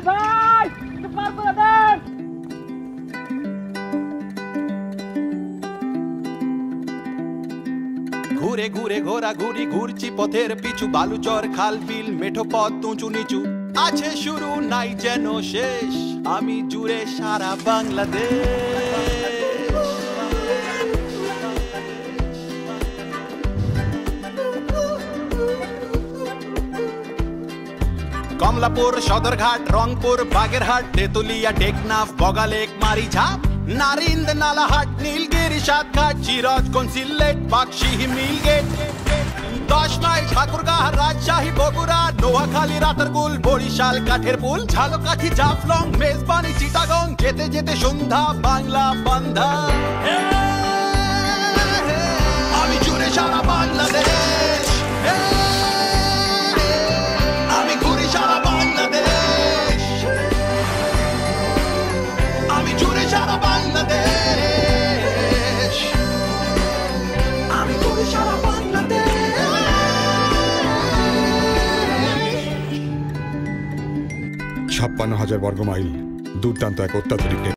ভাই পার করে দেন। ঘুরে ঘুরে ঘোরাঘুরি ঘুরছি পথের পিছু, বালুচর খাল বিল মেঠো পথ উঁচু নিচু, আছে শুরু নাই যেন শেষ, আমি জুড়ে সারা বাংলাদেশ। কমলাপুর, সদরঘাট, রংপুর, বাগেরহাট, তেতুলিয়া, টেকনাফ, বগালেক, মারিঝাপ, নারিন্দ, নালাহাট, নীলগিরি, সাতঘাট, সিরাজগঞ্জ, সিলেট, বাক্সিহি, মিলগেট, 10 মাইল, ঠাকুরগাঁ, রাজশাহী, বগুড়া, নোয়াখালী, রাতারগুল, বরিশাল, কাঠেরপুল, ঝালকাঠি, জাফলং, মেজবানি, চিটাগং, যেতে যেতে সন্ধ্যা, বাংলা বান্ধা, আমি জুড়ে সারা বাংলাদেশ। আমি ঘুরি সারা বাংলাদেশ, আমি জুড়ে সারা বাংলাদেশ, আমি ঘুরি সারা বাংলাদেশ। 56,000 বর্গ মাইল, দুর্দান্ত এক অত্যাধুনিক